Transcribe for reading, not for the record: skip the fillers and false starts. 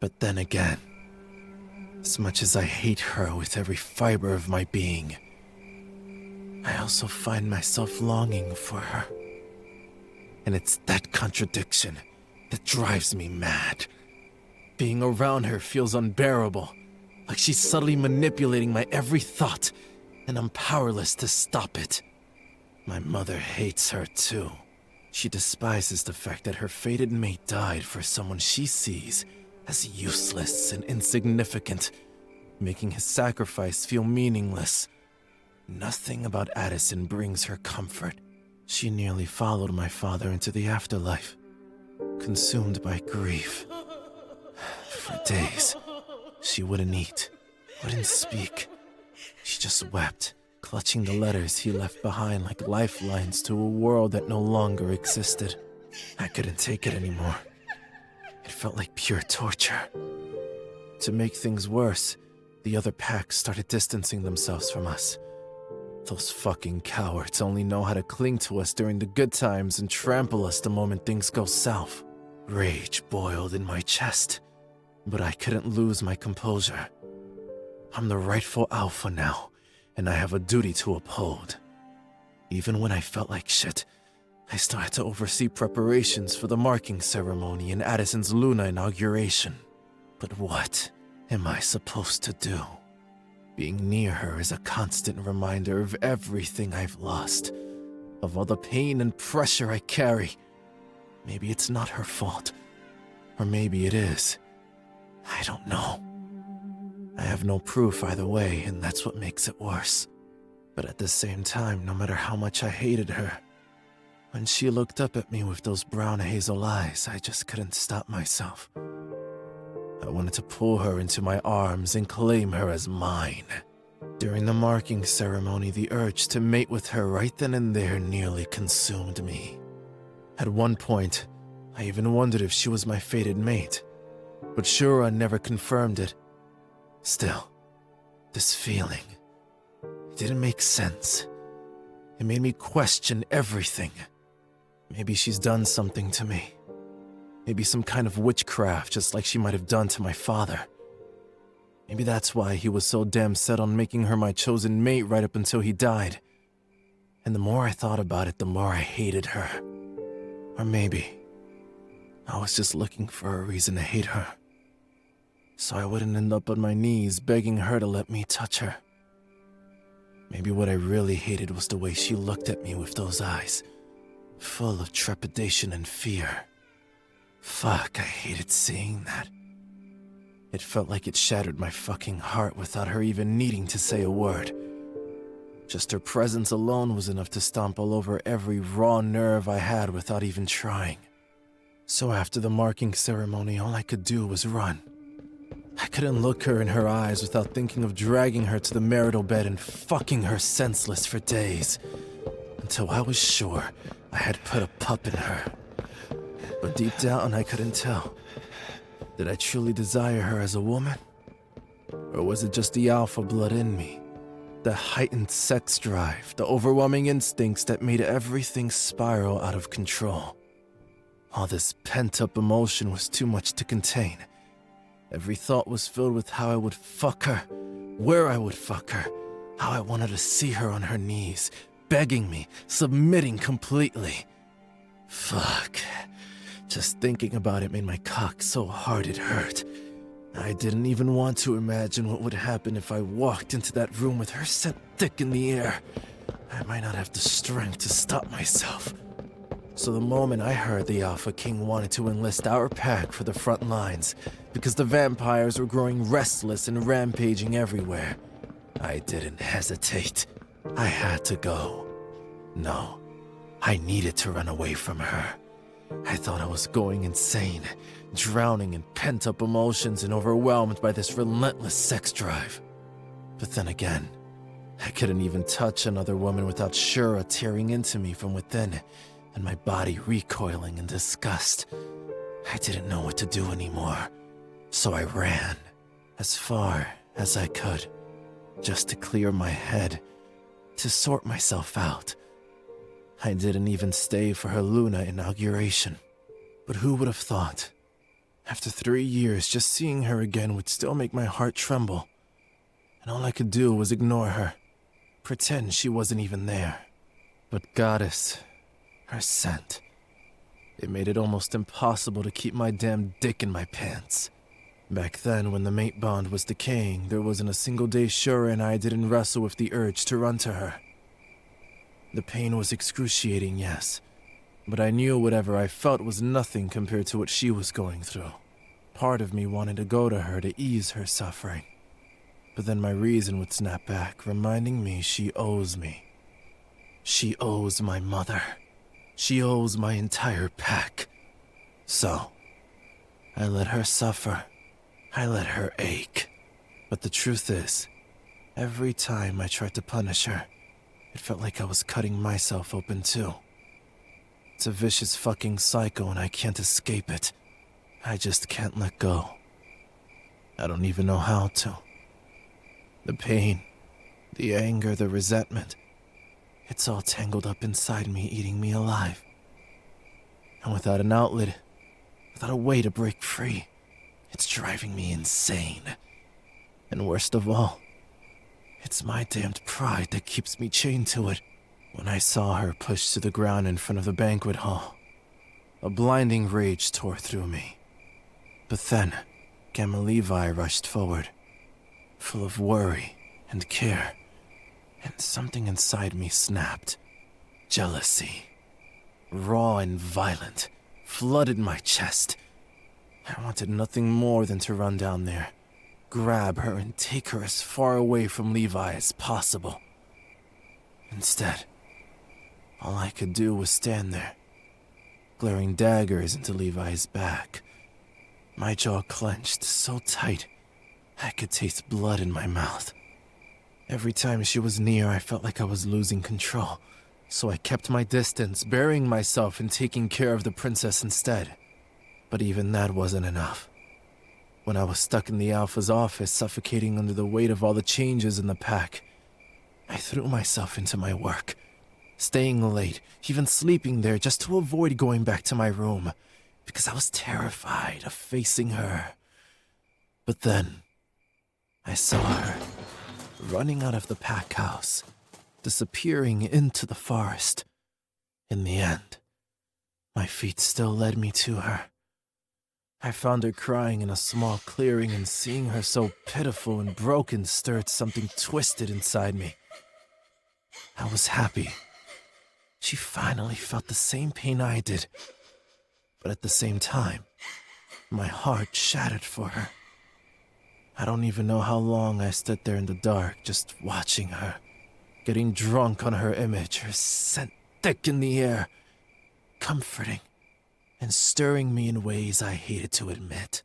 But then again, as much as I hate her with every fiber of my being, I also find myself longing for her. And it's that contradiction that drives me mad. Being around her feels unbearable, like she's subtly manipulating my every thought, and I'm powerless to stop it. My mother hates her too. She despises the fact that her fated mate died for someone she sees as useless and insignificant, making his sacrifice feel meaningless. Nothing about Addison brings her comfort. She nearly followed my father into the afterlife, consumed by grief. For days, she wouldn't eat, wouldn't speak. She just wept, clutching the letters he left behind like lifelines to a world that no longer existed. I couldn't take it anymore. It felt like pure torture. To make things worse, the other packs started distancing themselves from us. Those fucking cowards only know how to cling to us during the good times and trample us the moment things go south. Rage boiled in my chest, but I couldn't lose my composure. I'm the rightful alpha now, and I have a duty to uphold. Even when I felt like shit, I still had to oversee preparations for the marking ceremony and Addison's Luna inauguration. But what am I supposed to do? Being near her is a constant reminder of everything I've lost, of all the pain and pressure I carry. Maybe it's not her fault, or maybe it is. I don't know. I have no proof either way, and that's what makes it worse. But at the same time, no matter how much I hated her, when she looked up at me with those brown hazel eyes, I just couldn't stop myself. I wanted to pull her into my arms and claim her as mine. During the marking ceremony, the urge to mate with her right then and there nearly consumed me. At one point, I even wondered if she was my fated mate, but Shura never confirmed it. Still, this feeling, it didn't make sense. It made me question everything. Maybe she's done something to me. Maybe some kind of witchcraft, just like she might have done to my father. Maybe that's why he was so damn set on making her my chosen mate right up until he died. And the more I thought about it, the more I hated her. Or maybe I was just looking for a reason to hate her, so I wouldn't end up on my knees begging her to let me touch her. Maybe what I really hated was the way she looked at me with those eyes, full of trepidation and fear. Fuck, I hated seeing that. It felt like it shattered my fucking heart without her even needing to say a word. Just her presence alone was enough to stomp all over every raw nerve I had without even trying. So after the marking ceremony, all I could do was run. I couldn't look her in her eyes without thinking of dragging her to the marital bed and fucking her senseless for days, until I was sure I had put a pup in her. But deep down, I couldn't tell. Did I truly desire her as a woman? Or was it just the alpha blood in me? The heightened sex drive, the overwhelming instincts that made everything spiral out of control. All this pent-up emotion was too much to contain. Every thought was filled with how I would fuck her, where I would fuck her, how I wanted to see her on her knees, begging me, submitting completely. Fuck. Just thinking about it made my cock so hard it hurt. I didn't even want to imagine what would happen if I walked into that room with her set thick in the air. I might not have the strength to stop myself. So the moment I heard the Alpha King wanted to enlist our pack for the front lines, because the vampires were growing restless and rampaging everywhere, I didn't hesitate. I had to go. No, I needed to run away from her. I thought I was going insane, drowning in pent-up emotions and overwhelmed by this relentless sex drive. But then again, I couldn't even touch another woman without Shura tearing into me from within, and my body recoiling in disgust. I didn't know what to do anymore, so I ran, as far as I could, just to clear my head, to sort myself out. I didn't even stay for her Luna inauguration, but who would have thought? After 3 years, just seeing her again would still make my heart tremble. And all I could do was ignore her, pretend she wasn't even there. But Goddess, her scent, it made it almost impossible to keep my damn dick in my pants. Back then, when the mate bond was decaying, there wasn't a single day Shura and I didn't wrestle with the urge to run to her. The pain was excruciating, yes, but I knew whatever I felt was nothing compared to what she was going through. Part of me wanted to go to her to ease her suffering. But then my reason would snap back, reminding me she owes me. She owes my mother. She owes my entire pack. So, I let her suffer. I let her ache. But the truth is, every time I tried to punish her, it felt like I was cutting myself open too. It's a vicious fucking cycle and I can't escape it. I just can't let go. I don't even know how to. The pain, the anger, the resentment, it's all tangled up inside me, eating me alive. And without an outlet, without a way to break free, it's driving me insane. And worst of all, it's my damned pride that keeps me chained to it. When I saw her pushed to the ground in front of the banquet hall, a blinding rage tore through me. But then, Gamma Levi rushed forward, full of worry and care, and something inside me snapped. Jealousy, raw and violent, flooded my chest. I wanted nothing more than to run down there, grab her and take her as far away from Levi as possible. Instead, all I could do was stand there, glaring daggers into Levi's back. My jaw clenched so tight, I could taste blood in my mouth. Every time she was near, I felt like I was losing control, so I kept my distance, burying myself and taking care of the princess instead. But even that wasn't enough. When I was stuck in the Alpha's office, suffocating under the weight of all the changes in the pack, I threw myself into my work, staying late, even sleeping there just to avoid going back to my room, because I was terrified of facing her. But then, I saw her, running out of the pack house, disappearing into the forest. In the end, my feet still led me to her. I found her crying in a small clearing, and seeing her so pitiful and broken stirred something twisted inside me. I was happy. She finally felt the same pain I did. But at the same time, my heart shattered for her. I don't even know how long I stood there in the dark, just watching her, getting drunk on her image, her scent thick in the air, comforting and stirring me in ways I hated to admit.